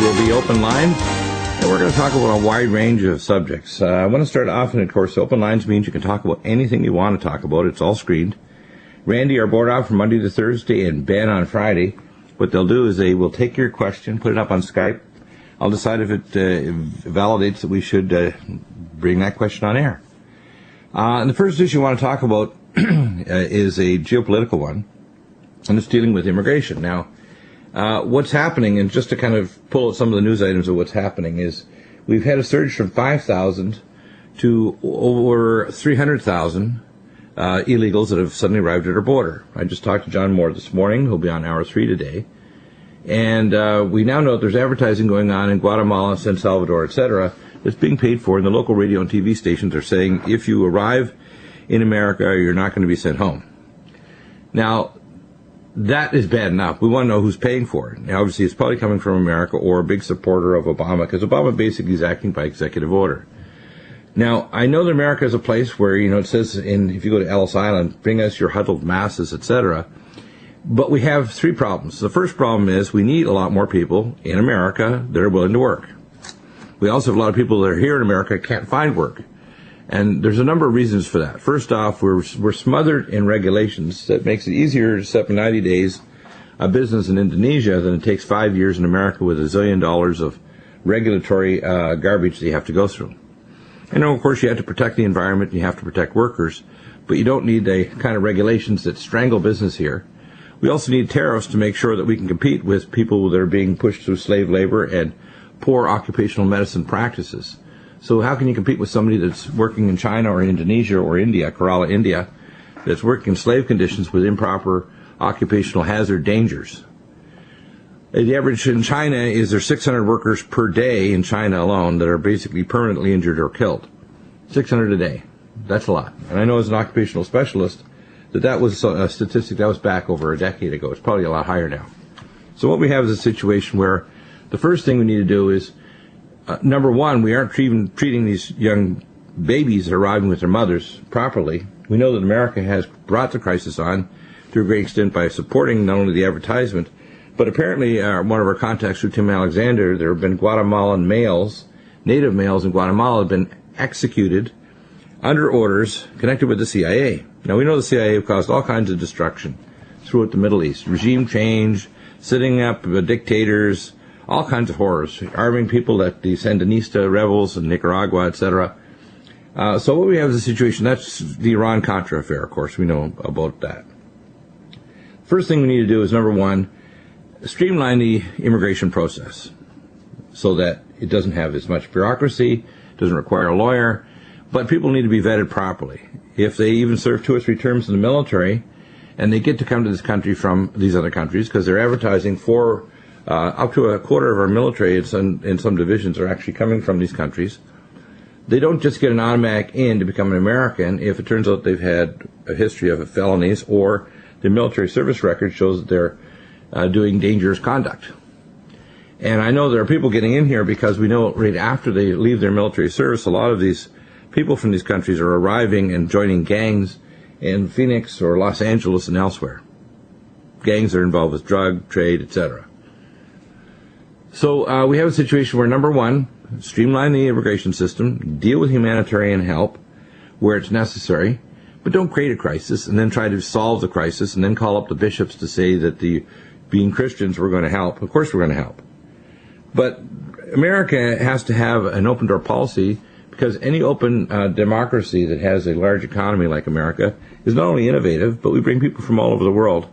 will be open line, and we're going to talk about a wide range of subjects. I want to start off, and of course, open lines means you can talk about anything you want to talk about. It's all screened. Randy, our board op from Monday to Thursday, and Ben on Friday. What they'll do is they will take your question, put it up on Skype. I'll decide if it validates that we should bring that question on air. And the first issue I want to talk about is a geopolitical one, and it's dealing with immigration. Now, what's happening, and just to kind of pull out some of the news items of what's happening, is we've had a surge from 5,000 to over 300,000 illegals that have suddenly arrived at our border. I just talked to John Moore this morning, who'll be on hour 3 today. And we now know that there's advertising going on in Guatemala, San Salvador, etc., that's being paid for, and the local radio and TV stations are saying if you arrive in America, you're not going to be sent home. Now, that is bad enough. We want to know who's paying for it. Now, obviously, it's probably coming from America or a big supporter of Obama, because Obama basically is acting by executive order. Now, I know that America is a place where, it says if you go to Ellis Island, bring us your huddled masses, etc. But we have 3 problems. The first problem is we need a lot more people in America that are willing to work. We also have a lot of people that are here in America can't find work. And there's a number of reasons for that. First off, we're smothered in regulations that makes it easier to set up in 90 days a business in Indonesia than it takes 5 years in America with $1 zillion of regulatory garbage that you have to go through. And of course, you have to protect the environment, and you have to protect workers, but you don't need the kind of regulations that strangle business here. We also need tariffs to make sure that we can compete with people that are being pushed through slave labor and poor occupational medicine practices. So how can you compete with somebody that's working in China or Indonesia or India, Kerala, India, that's working in slave conditions with improper occupational hazard dangers? The average in China is there's 600 workers per day in China alone that are basically permanently injured or killed. 600 a day. That's a lot. And I know as an occupational specialist that was a statistic that was back over a decade ago. It's probably a lot higher now. So what we have is a situation where the first thing we need to do is, number one, we aren't treating these young babies that are arriving with their mothers properly. We know that America has brought the crisis on to a great extent by supporting not only the advertisement, but apparently one of our contacts through Tim Alexander, there have been Guatemalan males, native males in Guatemala have been executed under orders connected with the CIA. Now, we know the CIA have caused all kinds of destruction throughout the Middle East. Regime change, setting up dictators, all kinds of horrors, arming people like the Sandinista rebels in Nicaragua, etc. So what we have is a situation, that's the Iran-Contra affair, of course. We know about that. First thing we need to do is, number one, streamline the immigration process so that it doesn't have as much bureaucracy, doesn't require a lawyer, but people need to be vetted properly. If they even serve 2 or 3 terms in the military, and they get to come to this country from these other countries, because they're advertising for up to a quarter of our military in some divisions are actually coming from these countries. They don't just get an automatic in to become an American if it turns out they've had a history of felonies or their military service record shows that they're doing dangerous conduct. And I know there are people getting in here because we know right after they leave their military service, a lot of these people from these countries are arriving and joining gangs in Phoenix or Los Angeles and elsewhere. Gangs are involved with drug trade, etc. So we have a situation where, number one, streamline the immigration system, deal with humanitarian help where it's necessary, but don't create a crisis and then try to solve the crisis and then call up the bishops to say that being Christians, we're going to help. Of course we're going to help. But America has to have an open door policy, because any open democracy that has a large economy like America is not only innovative, but we bring people from all over the world.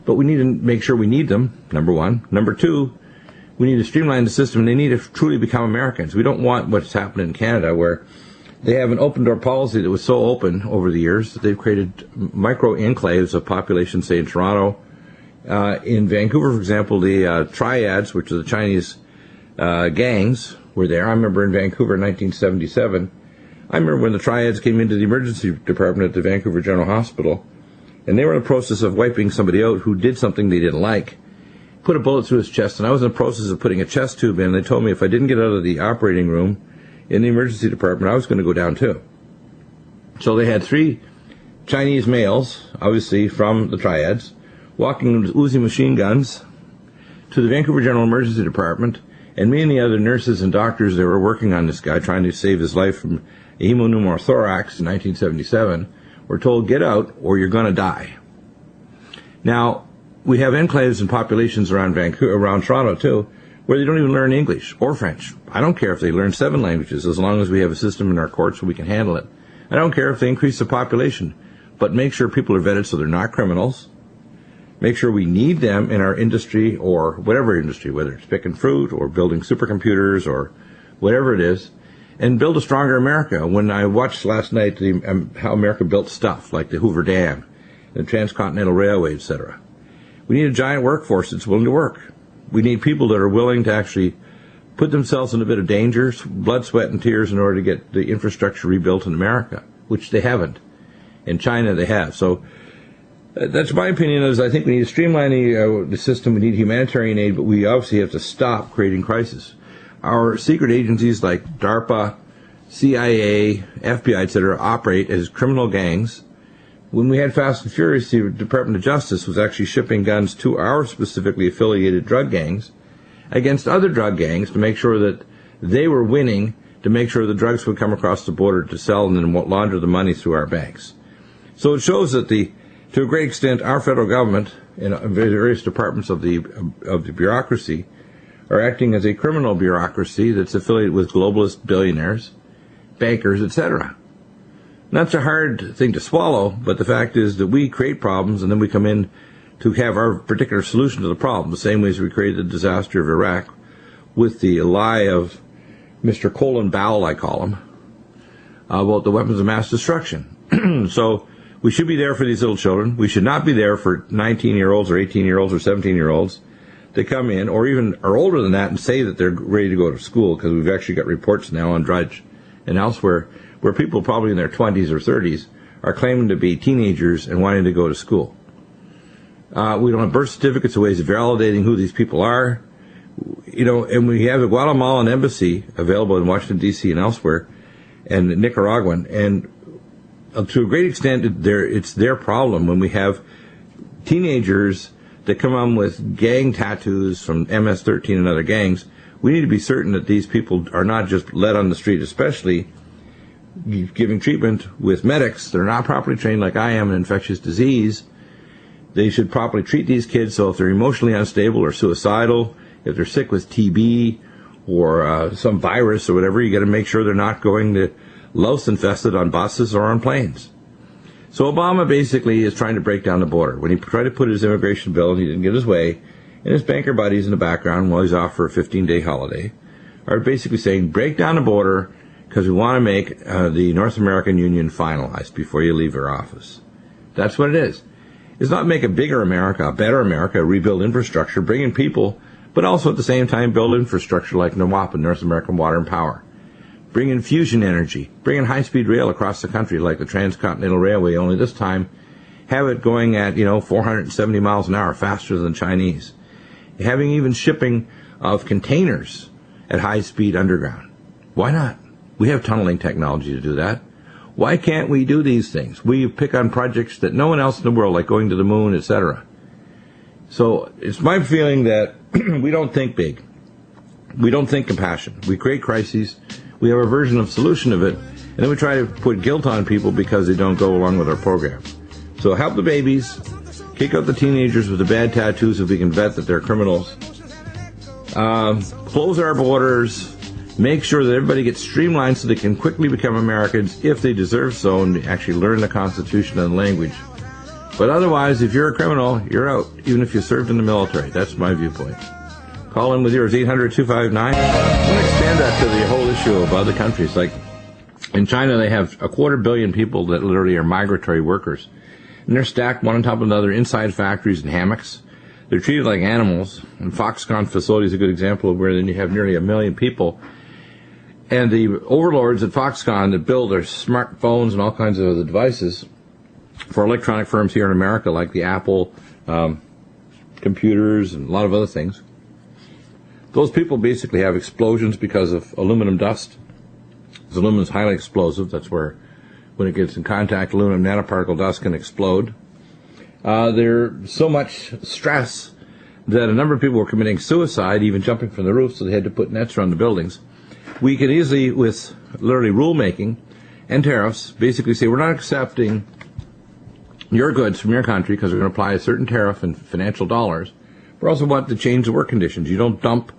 But we need to make sure we need them, number one. Number two, we need to streamline the system, and they need to truly become Americans. We don't want what's happened in Canada, where they have an open-door policy that was so open over the years that they've created micro-enclaves of population, say in Toronto. In Vancouver, for example, the triads, which are the Chinese gangs, were there. I remember in Vancouver in 1977, I remember when the triads came into the emergency department at the Vancouver General Hospital, and they were in the process of wiping somebody out who did something they didn't like. Put a bullet through his chest, and I was in the process of putting a chest tube in. They told me if I didn't get out of the operating room in the emergency department, I was going to go down too. So they had 3 Chinese males, obviously from the triads, walking with Uzi machine guns to the Vancouver General Emergency Department And me and the other nurses and doctors that were working on this guy, trying to save his life from a hemopneumothorax in 1977, were told, get out or you're going to die. Now, we have enclaves and populations around around Toronto too, where they don't even learn English or French. I don't care if they learn 7 languages, as long as we have a system in our courts so we can handle it. I don't care if they increase the population, but make sure people are vetted so they're not criminals. Make sure we need them in our industry or whatever industry, whether it's picking fruit or building supercomputers or whatever it is, and build a stronger America. When I watched last night how America built stuff like the Hoover Dam, the Transcontinental Railway, etc., we need a giant workforce that's willing to work. We need people that are willing to actually put themselves in a bit of danger, blood, sweat, and tears in order to get the infrastructure rebuilt in America, which they haven't. In China, they have. So that's my opinion. Is I think we need to streamline the system. We need humanitarian aid, but we obviously have to stop creating crisis. Our secret agencies like DARPA, CIA, FBI, etc., operate as criminal gangs. When we had Fast and Furious, the Department of Justice was actually shipping guns to our specifically affiliated drug gangs against other drug gangs to make sure that they were winning, to make sure the drugs would come across the border to sell and then launder the money through our banks. So it shows that to a great extent, our federal government and various departments of the bureaucracy are acting as a criminal bureaucracy that's affiliated with globalist billionaires, bankers, etc. That's a hard thing to swallow, but the fact is that we create problems and then we come in to have our particular solution to the problem, the same way as we created the disaster of Iraq with the lie of Mr. Colin Powell, I call him, about the weapons of mass destruction. So we should be there for these little children. We should not be there for 19-year-olds or 18-year-olds or 17-year-olds to come in, or even are older than that, and say that they're ready to go to school, because we've actually got reports now on Drudge and elsewhere where people probably in their 20s or 30s are claiming to be teenagers and wanting to go to school. We don't have birth certificates or ways of validating who these people are. And we have a Guatemalan embassy available in Washington, D.C. and elsewhere, and Nicaraguan. And to a great extent, it's their problem when we have teenagers that come on with gang tattoos from MS-13 and other gangs. We need to be certain that these people are not just let on the street, especially giving treatment with medics that are not properly trained like I am in infectious disease. They should properly treat these kids, so if they're emotionally unstable or suicidal, if they're sick with TB or some virus or whatever, you got to make sure they're not going to louse infested on buses or on planes. So Obama basically is trying to break down the border. When he tried to put his immigration bill and he didn't get his way, and his banker buddies in the background, while he's off for a 15-day holiday, are basically saying, break down the border because we want to make the North American Union finalized before you leave your office. That's what it is. It's not make a bigger America, a better America, rebuild infrastructure, bring in people, but also at the same time build infrastructure like NWAPA, North American Water and Power. Bring in fusion energy. Bring in high-speed rail across the country like the Transcontinental Railway, only this time have it going at, 470 miles an hour faster than the Chinese. Having even shipping of containers at high speed underground. Why not? We have tunneling technology to do that. Why can't we do these things? We pick on projects that no one else in the world, like going to the moon, etc. So it's my feeling that we don't think big. We don't think compassion. We create crises. We have a version of solution of it, and then we try to put guilt on people because they don't go along with our program. So help the babies, kick out the teenagers with the bad tattoos if we can vet that they're criminals, close our borders, make sure that everybody gets streamlined so they can quickly become Americans if they deserve so and actually learn the Constitution and language. But otherwise, if you're a criminal, you're out, even if you served in the military. That's my viewpoint. Call in with yours, 800-259. I want to expand that to the whole issue of other countries. Like in China, they have 250 million people that literally are migratory workers. And they're stacked one on top of another inside factories and hammocks. They're treated like animals. And Foxconn facility is a good example of where then you have nearly 1 million people. And the overlords at Foxconn that build their smartphones and all kinds of other devices for electronic firms here in America, like the Apple computers and a lot of other things. Those people basically have explosions because of aluminum dust. Because aluminum is highly explosive. That's where, when it gets in contact, aluminum nanoparticle dust can explode. There's so much stress that a number of people were committing suicide, even jumping from the roof, so they had to put nets around the buildings. We could easily, with literally rulemaking and tariffs, basically say we're not accepting your goods from your country because we're going to apply a certain tariff in financial dollars. We also want to change the work conditions. You don't dump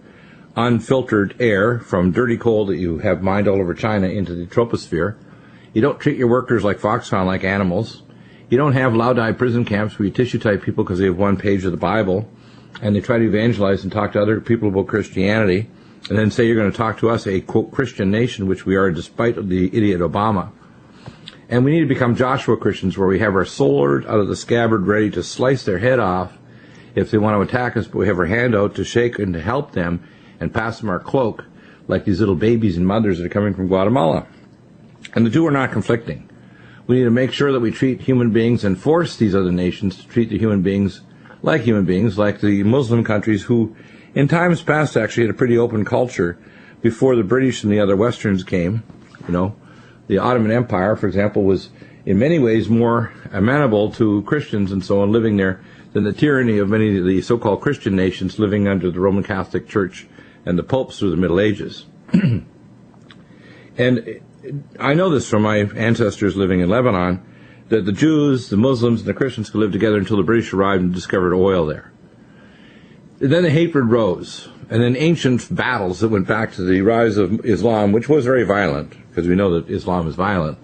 unfiltered air from dirty coal that you have mined all over China into the troposphere. You don't treat your workers like Foxconn, like animals. You don't have Laodai prison camps where you tissue type people because they have one page of the Bible and they try to evangelize and talk to other people about Christianity and then say you're going to talk to us, a, quote, Christian nation, which we are despite the idiot Obama. And we need to become Joshua Christians where we have our sword out of the scabbard ready to slice their head off if they want to attack us, but we have our hand out to shake and to help them and pass them our cloak like these little babies and mothers that are coming from Guatemala. And the two are not conflicting. We need to make sure that we treat human beings and force these other nations to treat the human beings, like the Muslim countries who, in times past, actually had a pretty open culture before the British and the other Westerns came. You know, the Ottoman Empire, for example, was in many ways more amenable to Christians and so on living there than the tyranny of many of the so-called Christian nations living under the Roman Catholic Church and the popes through the Middle Ages. And I know this from my ancestors living in Lebanon, that the Jews, the Muslims, and the Christians could live together until the British arrived and discovered oil there. And then the hatred rose, and then ancient battles that went back to the rise of Islam, which was very violent, because we know that Islam is violent,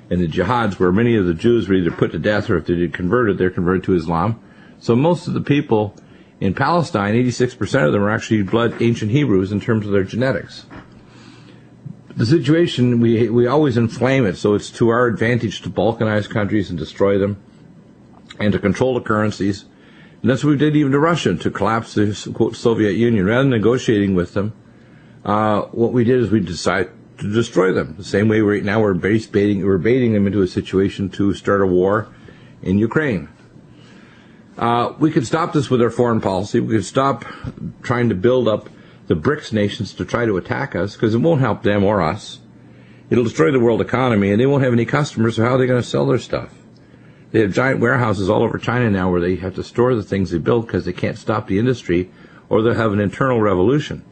and the jihads where many of the Jews were either put to death or if they did converted, they're converted to Islam. So most of the people in Palestine, 86% of them are actually blood ancient Hebrews in terms of their genetics. The situation, we always inflame it, so it's to our advantage to balkanize countries and destroy them and to control the currencies. And that's what we did even to Russia, to collapse the, quote, Soviet Union. Rather than negotiating with them, what we did is we decided to destroy them. The same way right now we're baiting them into a situation to start a war in Ukraine. We could stop this with our foreign policy. We could stop trying to build up the BRICS nations to try to attack us, because it won't help them or us. It'll destroy the world economy, and they won't have any customers, so how are they going to sell their stuff? They have giant warehouses all over China now where they have to store the things they build because they can't stop the industry, or they'll have an internal revolution.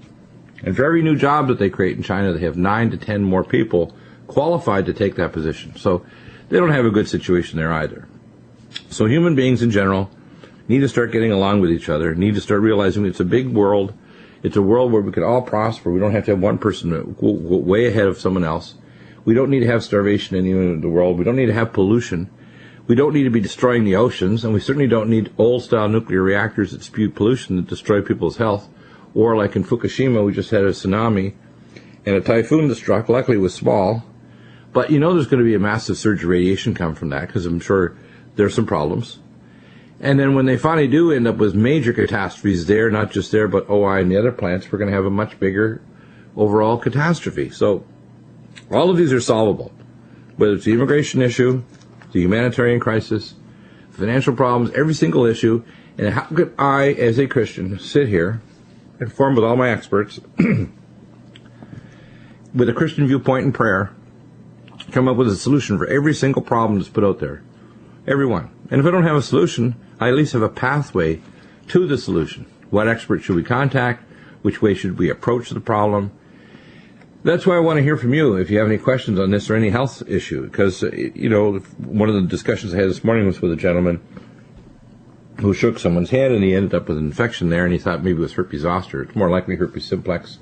And for every new job that they create in China, they have 9 to 10 more people qualified to take that position. So they don't have a good situation there either. So human beings in general need to start getting along with each other, need to start realizing it's a big world. It's a world where we can all prosper. We don't have to have one person go way ahead of someone else. We don't need to have starvation in the world. We don't need to have pollution. We don't need to be destroying the oceans, and we certainly don't need old-style nuclear reactors that spew pollution that destroy people's health. Or like in Fukushima, we just had a tsunami and a typhoon that struck. Luckily, it was small. But you know there's going to be a massive surge of radiation come from that, because I'm sure there's some problems. And then when they finally do end up with major catastrophes there, not just there, but OI and the other plants, we're going to have a much bigger overall catastrophe. So all of these are solvable, whether it's the immigration issue, the humanitarian crisis, financial problems, every single issue. And how could I, as a Christian, sit here, informed with all my experts, with a Christian viewpoint and prayer, come up with a solution for every single problem that's put out there? Every one. And if I don't have a solution, I at least have a pathway to the solution. What expert should we contact? Which way should we approach the problem? That's why I want to hear from you if you have any questions on this or any health issue. Because, you know, one of the discussions I had this morning was with a gentleman who shook someone's head and he ended up with an infection there and he thought maybe it was herpes zoster. It's more likely herpes simplex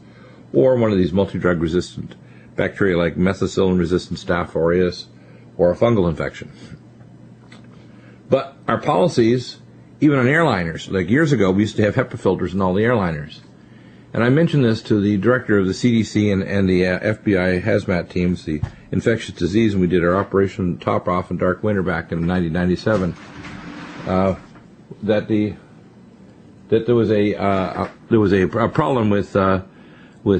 or one of these multi-drug resistant bacteria like methicillin resistant Staph aureus or a fungal infection. But our policies, even on airliners, like years ago, we used to have HEPA filters in all the airliners. And I mentioned this to the director of the CDC and the FBI hazmat teams, the infectious disease, and we did our Operation Top Off in Dark Winter back in 1997, that there was a problem with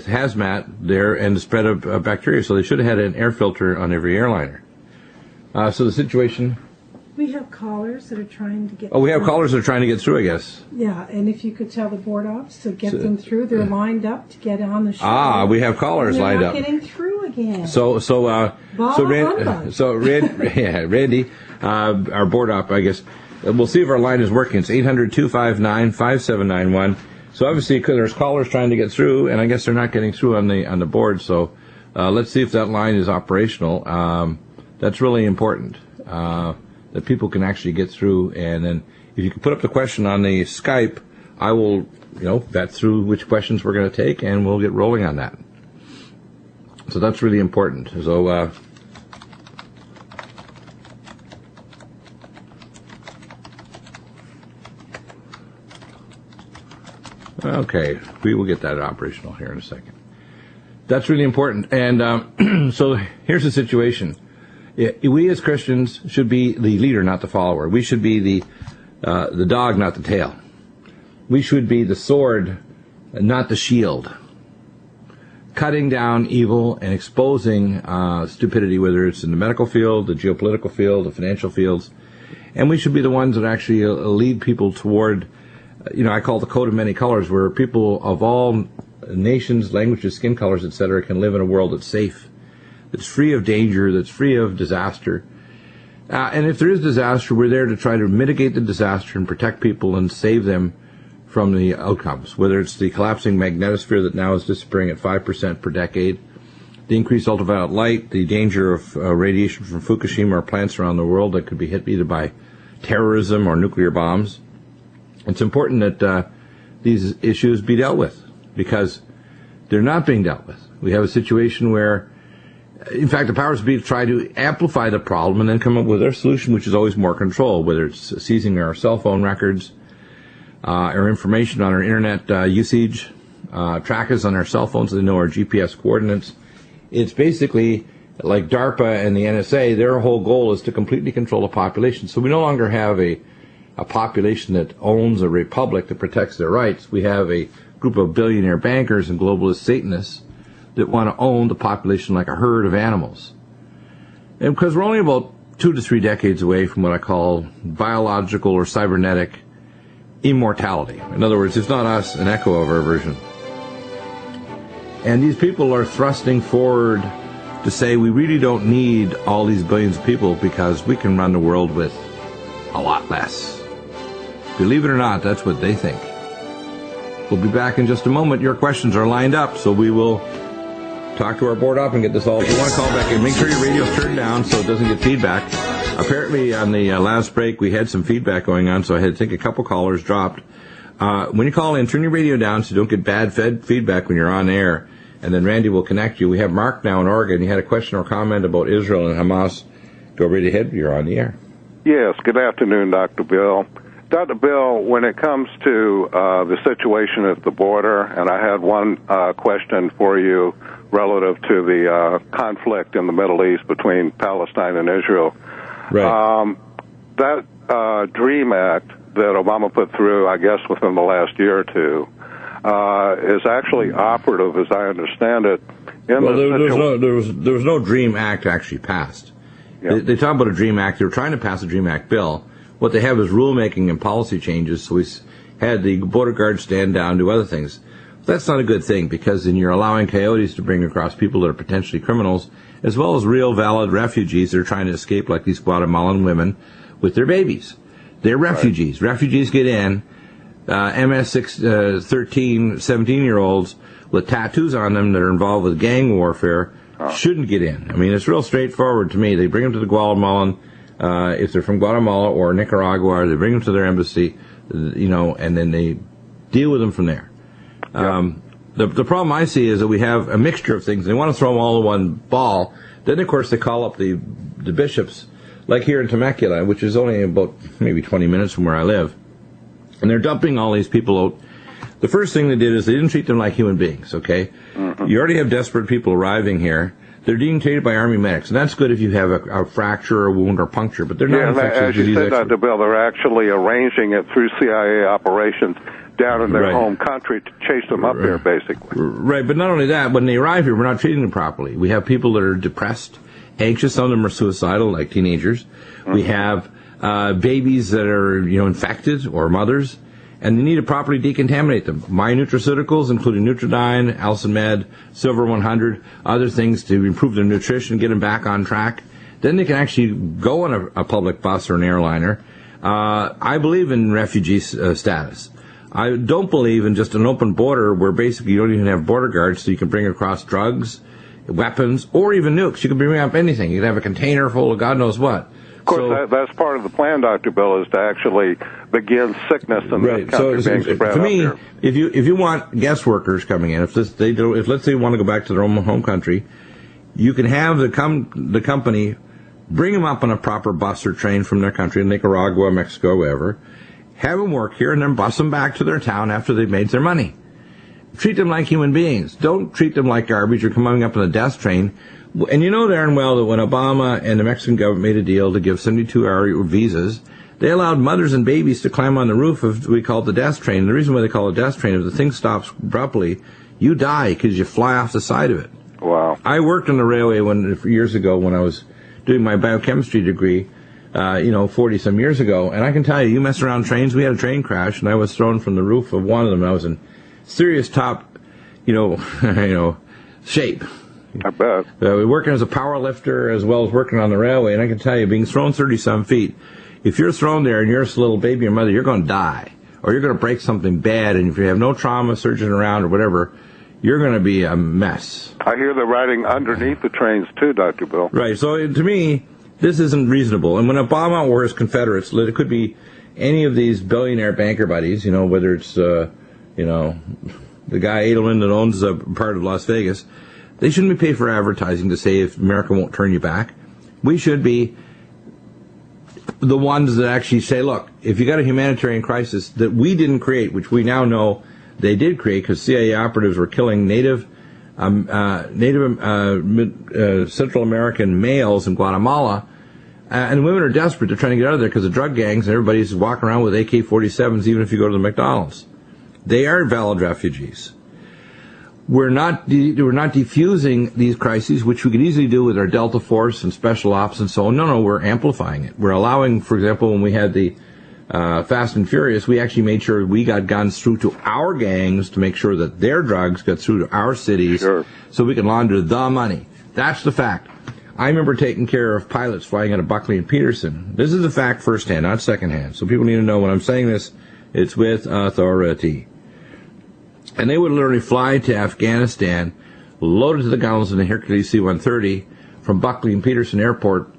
hazmat there and the spread of bacteria, so they should have had an air filter on every airliner. So the situation... We have callers that are trying to get through. Oh, we have callers that are trying to get through, I guess. Yeah, and if you could tell the board ops to get them through, they're lined up to get on the show. Ah, we have callers lined up. They're not getting through again. Randy, our board op, I guess, we'll see if our line is working. It's 800-259-5791. So obviously, because there's callers trying to get through, and I guess they're not getting through on the board. So let's see if that line is operational. That's really important, that people can actually get through. And then if you can put up the question on the Skype, I will, vet through which questions we're going to take, and we'll get rolling on that. So that's really important. So okay, we will get that operational here in a second. That's really important. And so here's the situation. We as Christians should be the leader, not the follower. We should be the dog, not the tail. We should be the sword, not the shield. Cutting down evil and exposing stupidity, whether it's in the medical field, the geopolitical field, the financial fields. And we should be the ones that actually lead people toward, I call the code of many colors, where people of all nations, languages, skin colors, etc., can live in a world that's safe, that's free of danger, that's free of disaster. And if there is disaster, we're there to try to mitigate the disaster and protect people and save them from the outcomes, whether it's the collapsing magnetosphere that now is disappearing at 5% per decade, the increased ultraviolet light, the danger of radiation from Fukushima or plants around the world that could be hit either by terrorism or nuclear bombs. It's important that these issues be dealt with, because they're not being dealt with. We have a situation where, in fact, the powers that be try to amplify the problem and then come up with their solution, which is always more control, whether it's seizing our cell phone records, our information on our internet usage, track us on our cell phones so they know our GPS coordinates. It's basically like DARPA and the NSA. Their whole goal is to completely control the population. So we no longer have a population that owns a republic that protects their rights. We have a group of billionaire bankers and globalist Satanists that want to own the population like a herd of animals. And because we're only about 2 to 3 decades away from what I call biological or cybernetic immortality. In other words, it's not us, an echo of our version. And these people are thrusting forward to say we really don't need all these billions of people because we can run the world with a lot less. Believe it or not, that's what they think. We'll be back in just a moment. Your questions are lined up, so we will talk to our board up and get this all. If you want to call back in, make sure your radio's turned down so it doesn't get feedback. Apparently, on the last break, we had some feedback going on, so I had to think a couple callers dropped. When you call in, turn your radio down so you don't get bad feedback when you're on air, and then Randy will connect you. We have Mark now in Oregon. He had a question or comment about Israel and Hamas. Go right ahead. You're on the air. Yes, good afternoon, Dr. Bill. Dr. Bill, when it comes to the situation at the border, and I had one question for you relative to the conflict in the Middle East between Palestine and Israel. Right. That DREAM Act that Obama put through, I guess, within the last year or two, is actually operative, as I understand it. There was no DREAM Act actually passed. Yep. They talk about a DREAM Act. They were trying to pass a DREAM Act bill. What they have is rulemaking and policy changes, so we had the border guards stand down, do other things. That's not a good thing, because then you're allowing coyotes to bring across people that are potentially criminals, as well as real valid refugees that are trying to escape, like these Guatemalan women with their babies. They're refugees. Right. Refugees get in. MS-13, 17-year-olds with tattoos on them that are involved with gang warfare shouldn't get in. I mean, it's real straightforward to me. They bring them to the Guatemalan, if they're from Guatemala or Nicaragua, they bring them to their embassy, and then they deal with them from there. Yep. The problem I see is that we have a mixture of things. They want to throw them all in one ball. Then, of course, they call up the bishops, like here in Temecula, which is only about maybe 20 minutes from where I live. And they're dumping all these people out. The first thing they did is they didn't treat them like human beings, okay? Mm-hmm. You already have desperate people arriving here. They're being treated by Army medics, and that's good if you have a fracture, a wound, or puncture, but they're not infectious disease experts. As you said, Dr. Bill, they're actually arranging it through CIA operations down in their home country to chase them up there, basically. Right, but not only that, when they arrive here, we're not treating them properly. We have people that are depressed, anxious. Some of them are suicidal, like teenagers. Mm-hmm. We have babies that are, infected, or mothers, and they need to properly decontaminate them. My nutraceuticals, including Nutridyne, Allicin Med, Silver 100, other things to improve their nutrition, get them back on track. Then they can actually go on a public bus or an airliner. I believe in refugee status. I don't believe in just an open border where basically you don't even have border guards, so you can bring across drugs, weapons, or even nukes. You can bring up anything. You can have a container full of God knows what. Of course, that's part of the plan, Dr. Bill, is to actually begin sickness in this country being spread to me, here. if you want guest workers coming in, if let's say you want to go back to their own home country, you can have the company bring them up on a proper bus or train from their country, Nicaragua, Mexico, wherever, have them work here, and then bus them back to their town after they've made their money. Treat them like human beings. Don't treat them like garbage or coming up on a death train. And you know darn well that when Obama and the Mexican government made a deal to give 72-hour visas, they allowed mothers and babies to climb on the roof of what we call the death train. And the reason why they call it death train is if the thing stops abruptly, you die because you fly off the side of it. Wow. I worked on the railway years ago when I was doing my biochemistry degree, 40-some years ago. And I can tell you mess around trains. We had a train crash, and I was thrown from the roof of one of them. I was in serious top, shape. I bet. Working as a power lifter as well as working on the railway, and I can tell you, being thrown 30-some feet, if you're thrown there and you're a little baby or mother, you're going to die, or you're going to break something bad, and if you have no trauma surgeon around or whatever, you're going to be a mess. I hear they're riding underneath the trains too, Dr. Bill. Right, so to me, this isn't reasonable. And when Obama or his Confederates, it could be any of these billionaire banker buddies, whether it's, the guy Edelman that owns a part of Las Vegas, they shouldn't be paid for advertising to say if America won't turn you back. We should be the ones that actually say, look, if you got a humanitarian crisis that we didn't create, which we now know they did create because CIA operatives were killing native Central American males in Guatemala, and women are desperate. They're trying to get out of there because of drug gangs, and everybody's walking around with AK-47s even if you go to the McDonald's. They are valid refugees. We're not defusing these crises, which we could easily do with our Delta Force and Special Ops and so on. No, we're amplifying it. We're allowing, for example, when we had the Fast and Furious, we actually made sure we got guns through to our gangs to make sure that their drugs got through to our cities, sure, so we can launder the money. That's the fact. I remember taking care of pilots flying out of Buckley and Peterson. This is a fact firsthand, not secondhand. So people need to know when I'm saying this, it's with authority. And they would literally fly to Afghanistan, loaded to the gunnels in the Hercules C-130 from Buckley and Peterson Airport.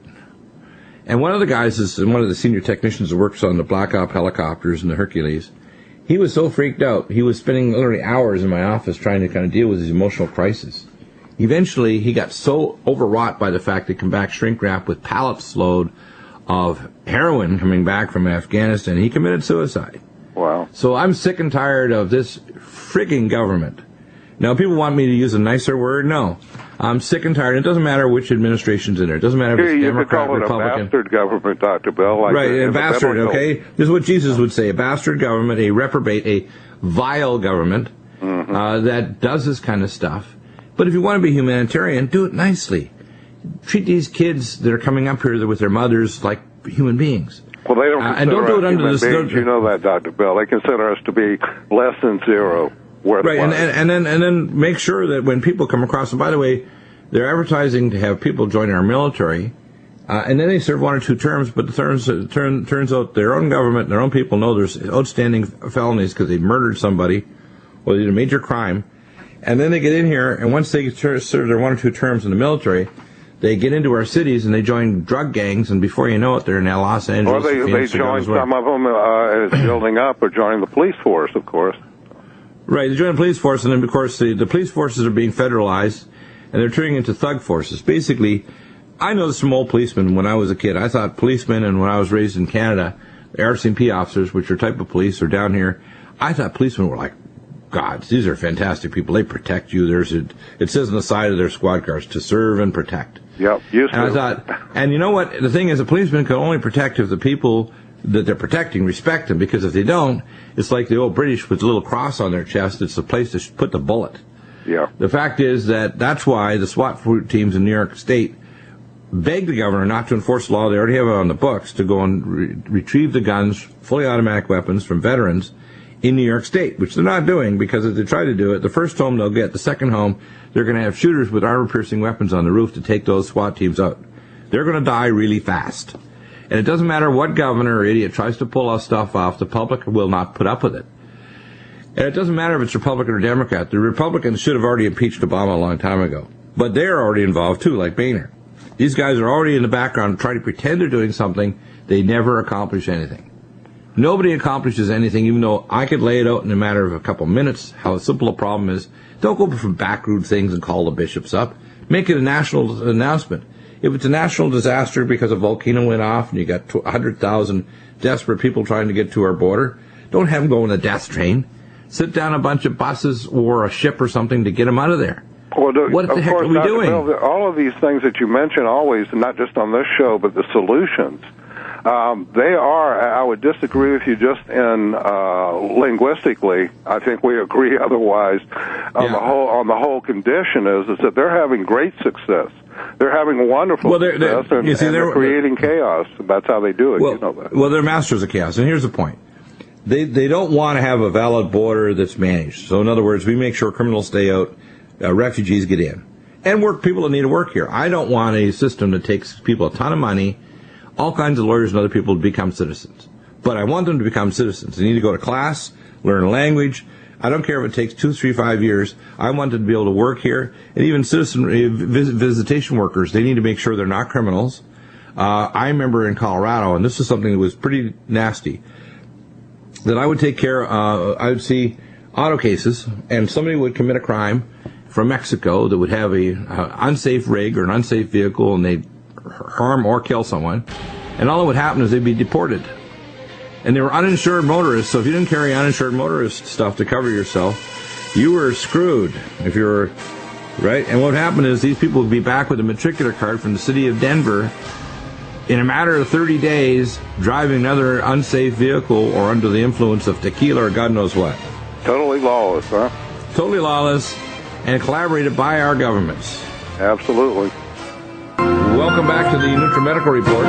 And one of the guys is one of the senior technicians that works on the Black Op helicopters and the Hercules. He was so freaked out, he was spending literally hours in my office trying to kind of deal with his emotional crisis. Eventually, he got so overwrought by the fact they come back shrink-wrapped with pallets load of heroin coming back from Afghanistan, he committed suicide. Wow. So I'm sick and tired of this frigging government. Now, people want me to use a nicer word. No. I'm sick and tired. It doesn't matter which administration's in there. It doesn't matter if it's Democrat, Republican. You could call it a bastard government, Dr. Bell. Like right, a bastard, okay? This is what Jesus would say. A bastard government, a reprobate, a vile government that does this kind of stuff. But if you want to be humanitarian, do it nicely. Treat these kids that are coming up here with their mothers like human beings. Well, they don't consider and don't do it under this. You know that, Dr. Bell. They consider us to be less than zero. Right, and then make sure that when people come across, and by the way, they're advertising to have people join our military, and then they serve 1 or 2 terms, but the turns out their own government, their own people know there's outstanding felonies because they murdered somebody, or they did a major crime, and then they get in here, and once they serve their 1 or 2 terms in the military, they get into our cities and they join drug gangs, and before you know it, they're in Los Angeles. Or they join some of them as building up, or join the police force, of course. Right, they join the police force, and then, of course, the police forces are being federalized, and they're turning into thug forces. Basically, I know this from old policemen when I was a kid. I thought policemen, and when I was raised in Canada, the RCMP officers, which are type of police, are down here. I thought policemen were like gods. These are fantastic people. They protect you. It says on the side of their squad cars, to serve and protect. Yep, used to. And I thought, and you know what? The thing is, a policeman can only protect if the people that they're protecting respect them, because if they don't, it's like the old British with a little cross on their chest. It's the place to put the bullet. Yeah. The fact is that's why the SWAT teams in New York State begged the governor not to enforce the law. They already have it on the books to go and retrieve the guns, fully automatic weapons from veterans in New York State, which they're not doing, because if they try to do it, the first home they'll get, the second home, they're going to have shooters with armor-piercing weapons on the roof to take those SWAT teams out. They're going to die really fast. And it doesn't matter what governor or idiot tries to pull us stuff off, the public will not put up with it. And it doesn't matter if it's Republican or Democrat. The Republicans should have already impeached Obama a long time ago. But they're already involved too, like Boehner. These guys are already in the background trying to pretend they're doing something. They never accomplish anything. Nobody accomplishes anything, even though I could lay it out in a matter of a couple minutes how simple a problem is. Don't go for backroom things and call the bishops up. Make it a national announcement. If it's a national disaster because a volcano went off and you got 100,000 desperate people trying to get to our border, don't have them go in a death train. Sit down a bunch of buses or a ship or something to get them out of there. Well, what the heck are we doing? All of these things that you mention always, and not just on this show, but the solutions, they are, I would disagree with you just in linguistically. I think we agree otherwise. On the whole condition is that they're having great success. They're having wonderful success, and they're creating chaos. That's how they do it. Well, you know that. Well, they're masters of chaos, and here's the point. They don't want to have a valid border that's managed. So in other words, we make sure criminals stay out, refugees get in, and people that need to work here. I don't want a system that takes people a ton of money, all kinds of lawyers and other people to become citizens. But I want them to become citizens. They need to go to class, learn a language. I don't care if it takes 2, 3, 5 years. I want them to be able to work here. And even visitation workers, they need to make sure they're not criminals. I remember in Colorado, and this is something that was pretty nasty, that I would take care of, I would see auto cases, and somebody would commit a crime from Mexico that would have a unsafe rig or an unsafe vehicle, and they'd harm or kill someone, and all that would happen is they'd be deported. And they were uninsured motorists, so if you didn't carry uninsured motorist stuff to cover yourself, you were screwed if you were, right? And what happened is these people would be back with a matricular card from the city of Denver in a matter of 30 days, driving another unsafe vehicle or under the influence of tequila or God knows what. Totally lawless, huh? Totally lawless, and collaborated by our governments. Absolutely. Welcome back to the Nutrimedical Report.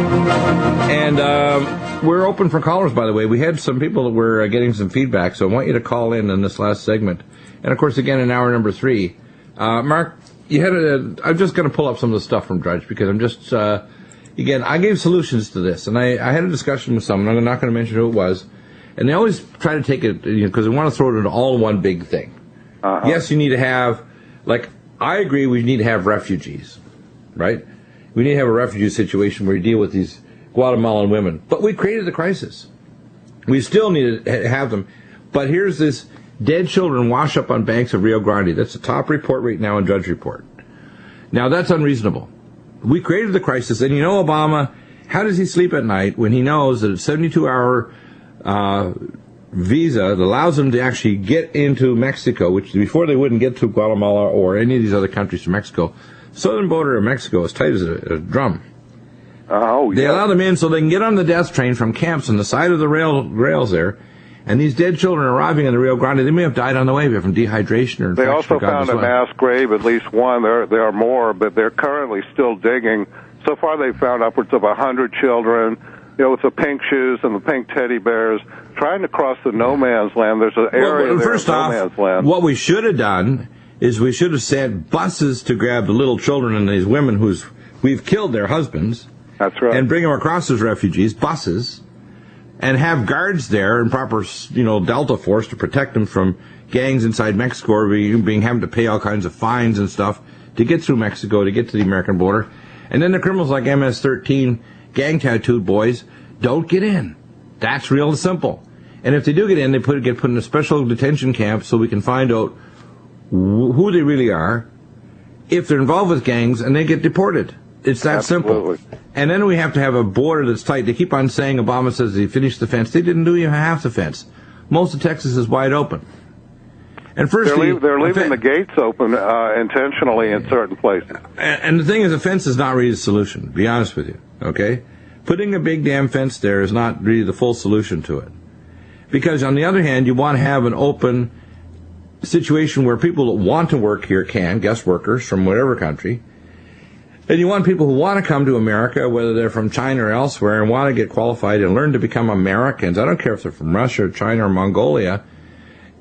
And we're open for callers, by the way. We had some people that were getting some feedback, so I want you to call in this last segment. And, of course, again, in hour number 3. Mark, I'm just going to pull up some of the stuff from Drudge because I'm just... again, I gave solutions to this, and I had a discussion with someone. I'm not going to mention who it was. And they always try to take it, because they want to throw it into all one big thing. Uh-huh. Yes, you need to have, I agree we need to have refugees, right? We need to have a refugee situation where you deal with these Guatemalan women. But we created the crisis. We still need to have them. But here's this dead children wash up on banks of Rio Grande. That's the top report right now in Drudge Report. Now, that's unreasonable. We created the crisis, and Obama, how does he sleep at night when he knows that a 72-hour visa that allows them to actually get into Mexico, which before they wouldn't get to Guatemala or any of these other countries to Mexico. Southern border of Mexico is tight as a drum. They allow them in so they can get on the death train from camps on the side of the rails there, and these dead children arriving in the Rio Grande, they may have died on the way from dehydration or infection. They also found a mass grave, at least one. There are more, but they're currently still digging. So far they've found upwards of 100 children, with the pink shoes and the pink teddy bears, trying to cross the no man's land. There's an area there of no man's land. What we should have done is we should have sent buses to grab the little children and these women we've killed their husbands. That's right. And bring them across as refugees, buses, and have guards there in proper, Delta force to protect them from gangs inside Mexico or having to pay all kinds of fines and stuff to get through Mexico, to get to the American border. And then the criminals like MS-13, gang tattooed boys, don't get in. That's real simple. And if they do get in, they get put in a special detention camp so we can find out who they really are, if they're involved with gangs, and they get deported. It's that Absolutely. Simple. And then we have to have a border that's tight. They keep on saying Obama says he finished the fence. They didn't do even half the fence. Most of Texas is wide open. And first, they're leaving the gates open intentionally in certain places. And the thing is, a fence is not really the solution, to be honest with you, okay? Putting a big damn fence there is not really the full solution to it. Because on the other hand, you want to have an open situation where people that want to work here can, guest workers from whatever country, and you want people who want to come to America, whether they're from China or elsewhere, and want to get qualified and learn to become Americans. I don't care if they're from Russia or China or Mongolia.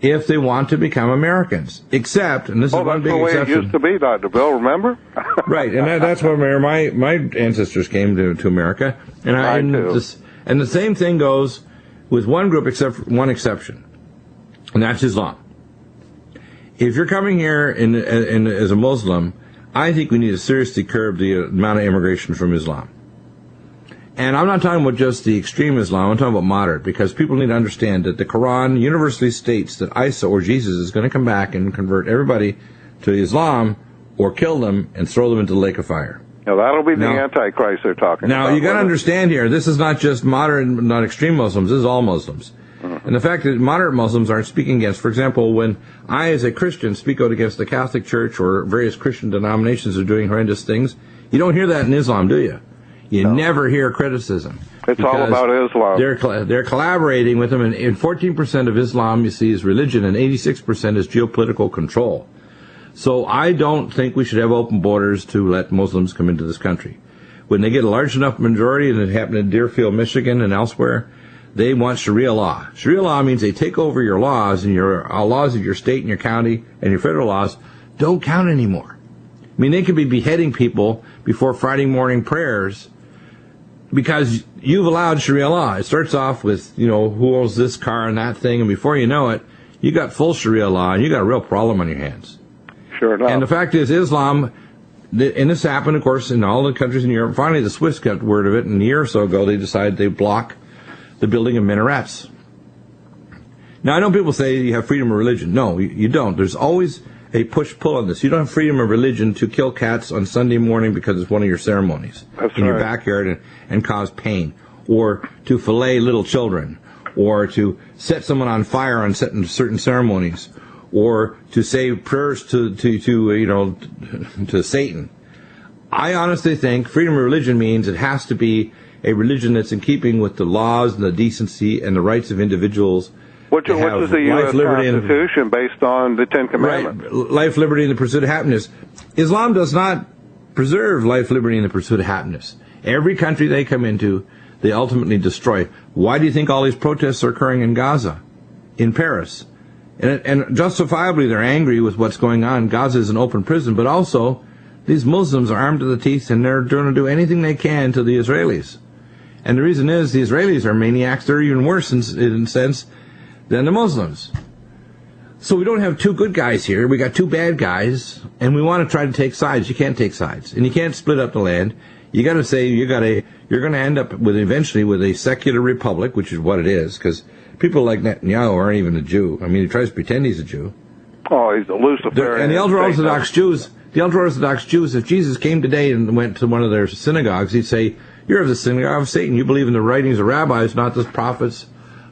if they want to become Americans. Except, and this is one big exception. That's the way it used to be, Dr. Bill, remember? Right, and that's where my ancestors came to America. And and the same thing goes with one group, except for one exception, and that's Islam. If you're coming here as a Muslim, I think we need to seriously curb the amount of immigration from Islam. And I'm not talking about just the extreme Islam, I'm talking about moderate, because people need to understand that the Quran universally states that Isa, or Jesus, is going to come back and convert everybody to Islam or kill them and throw them into the lake of fire. Now, that'll be the Antichrist they're talking about. Now, you got to understand here, this is not just moderate, not extreme Muslims, this is all Muslims. Mm-hmm. And the fact that moderate Muslims aren't speaking against, for example, when I, as a Christian, speak out against the Catholic Church or various Christian denominations are doing horrendous things, you don't hear that in Islam, do you? You never hear criticism. It's all about Islam. They're collaborating with them, and 14% of Islam, you see, is religion, and 86% is geopolitical control. So I don't think we should have open borders to let Muslims come into this country. When they get a large enough majority, and it happened in Deerfield, Michigan, and elsewhere, they want Sharia law. Sharia law means they take over your laws, and your laws of your state and your county and your federal laws don't count anymore. I mean, they could be beheading people before Friday morning prayers because you've allowed Sharia law. It starts off with, who owns this car and that thing, and before you know it, you got full Sharia law, and you got a real problem on your hands. Sure enough. And the fact is, Islam, and this happened, of course, in all the countries in Europe. Finally, the Swiss got word of it, and a year or so ago, they decided they'd block the building of minarets. Now, I know people say you have freedom of religion. No, you don't. There's always a push-pull on this. You don't have freedom of religion to kill cats on Sunday morning because it's one of your ceremonies in your backyard and cause pain, or to fillet little children, or to set someone on fire on certain ceremonies, or to say prayers to Satan. I honestly think freedom of religion means it has to be a religion that's in keeping with the laws and the decency and the rights of individuals. Which is the U.S. Constitution based on the Ten Commandments. Right. Life, liberty, and the pursuit of happiness. Islam does not preserve life, liberty, and the pursuit of happiness. Every country they come into, they ultimately destroy. Why do you think all these protests are occurring in Gaza, in Paris? And justifiably, they're angry with what's going on. Gaza is an open prison, but also these Muslims are armed to the teeth, and they're going to do anything they can to the Israelis. And the reason is the Israelis are maniacs. They're even worse in a sense than the Muslims. So we don't have two good guys here. We got two bad guys, and we want to try to take sides. You can't take sides, and you can't split up the land. You got to say you're going to end up eventually with a secular republic, which is what it is, because people like Netanyahu aren't even a Jew. I mean, he tries to pretend he's a Jew. Oh, he's a Luciferian. And the ultra-Orthodox Jews, if Jesus came today and went to one of their synagogues, he'd say, "You're of the synagogue of Satan. You believe in the writings of rabbis, not the prophets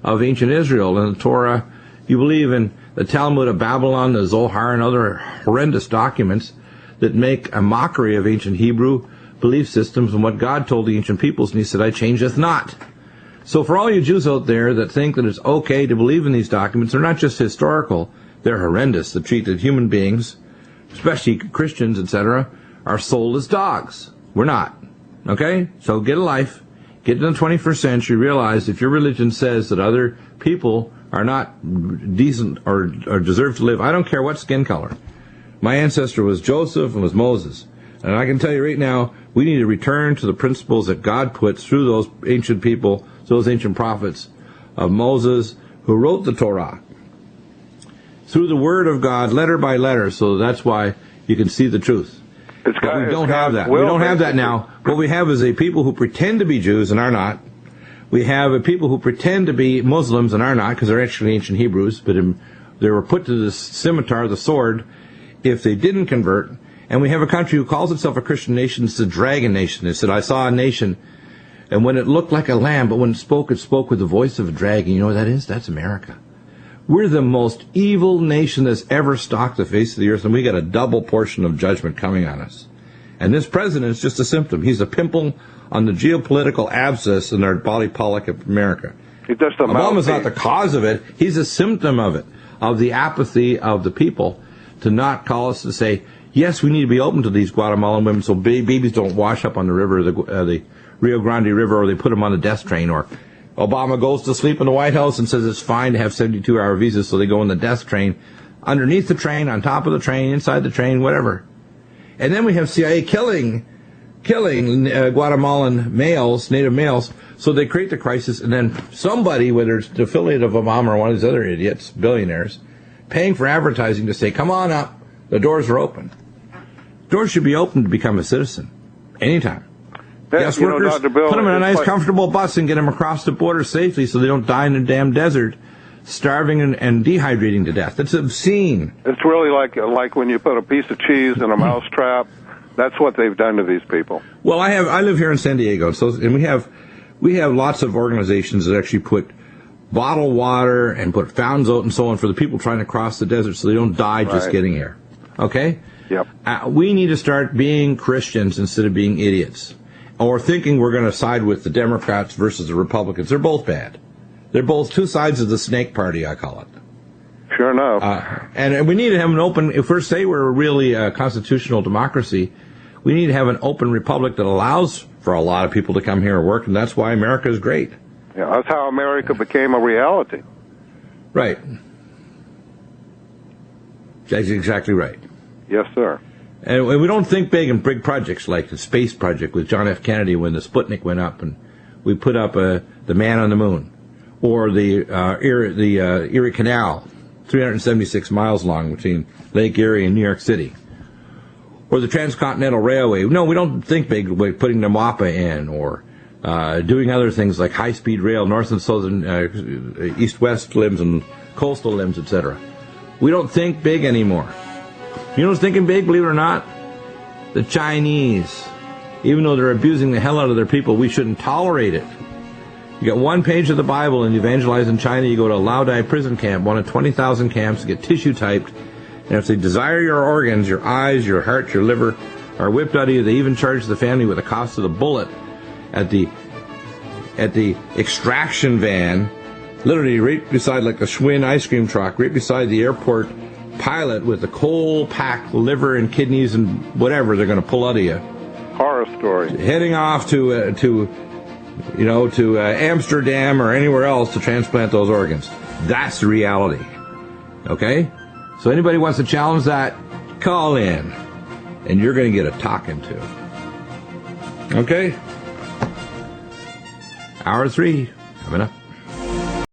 of ancient Israel and the Torah. You believe in the Talmud of Babylon, the Zohar, and other horrendous documents that make a mockery of ancient Hebrew belief systems and what God told the ancient peoples." And he said, "I changeth not." So for all you Jews out there that think that it's okay to believe in these documents, they're not just historical, they're horrendous. They treat that human beings, especially Christians, etc., are sold as dogs. We're not. Okay? So get a life. Get in the 21st century. Realize if your religion says that other people are not decent or deserve to live, I don't care what skin color. My ancestor was Joseph and was Moses. And I can tell you right now, we need to return to the principles that God puts through those ancient people, those ancient prophets of Moses who wrote the Torah. Through the Word of God, letter by letter, so that's why you can see the truth. But we don't have that. We don't have that now. What we have is a people who pretend to be Jews and are not. We have a people who pretend to be Muslims and are not, because they're actually ancient Hebrews, but they were put to the scimitar, the sword, if they didn't convert. And we have a country who calls itself a Christian nation. It's a dragon nation. It said, "I saw a nation, and when it looked like a lamb, but when it spoke with the voice of a dragon." You know what that is? That's America. We're the most evil nation that's ever stalked the face of the earth, and we got a double portion of judgment coming on us. And this president is just a symptom. He's a pimple on the geopolitical abscess in our body politic of America. Obama's not the cause of it. He's a symptom of it, of the apathy of the people to not call us to say, yes, we need to be open to these Guatemalan women so babies don't wash up on the river, the Rio Grande River, or they put them on the death train, or Obama goes to sleep in the White House and says it's fine to have 72-hour visas, so they go in the death train, underneath the train, on top of the train, inside the train, whatever. And then we have CIA killing Guatemalan males, native males, so they create the crisis, and then somebody, whether it's the affiliate of Obama or one of these other idiots, billionaires, paying for advertising to say, come on up, the doors are open. Doors should be open to become a citizen, anytime. Guest workers, put them in a nice, comfortable bus and get them across the border safely so they don't die in the damn desert, starving and dehydrating to death. It's obscene. It's really like when you put a piece of cheese in a mouse trap. That's what they've done to these people. Well, I live here in San Diego, and we have lots of organizations that actually put bottled water and put fountains out and so on for the people trying to cross the desert so they don't die just getting here. Okay? Yep. We need to start being Christians instead of being idiots, or thinking we're going to side with the Democrats versus the Republicans. They're both bad. They're both two sides of the snake party, I call it. Sure enough. And we need to have an open, if we're say we're really a constitutional democracy, we need to have an open republic that allows for a lot of people to come here and work, and that's why America is great. Yeah, that's how America became a reality. Right. That's exactly right. Yes, sir. And we don't think big in big projects like the space project with John F. Kennedy when the Sputnik went up and we put up the man on the moon, or the Erie Canal, 376 miles long between Lake Erie and New York City, or the Transcontinental Railway. No, we don't think big like putting the MAPA in, or doing other things like high-speed rail, north and southern, east-west limbs and coastal limbs, etc. We don't think big anymore. You know who's thinking big, believe it or not? The Chinese. Even though they're abusing the hell out of their people, we shouldn't tolerate it. You got one page of the Bible and you evangelize in China, you go to a Laodai prison camp, one of 20,000 camps, get tissue typed, and if they desire your organs, your eyes, your heart, your liver, are whipped out of you, they even charge the family with the cost of the bullet at the extraction van, literally right beside like a Schwinn ice cream truck, right beside the airport pilot with the coal-packed liver and kidneys and whatever they're going to pull out of you. Horror story. Heading off to Amsterdam or anywhere else to transplant those organs. That's the reality. Okay? So anybody wants to challenge that, call in, and you're going to get a talking to. Okay? Hour 3 coming up.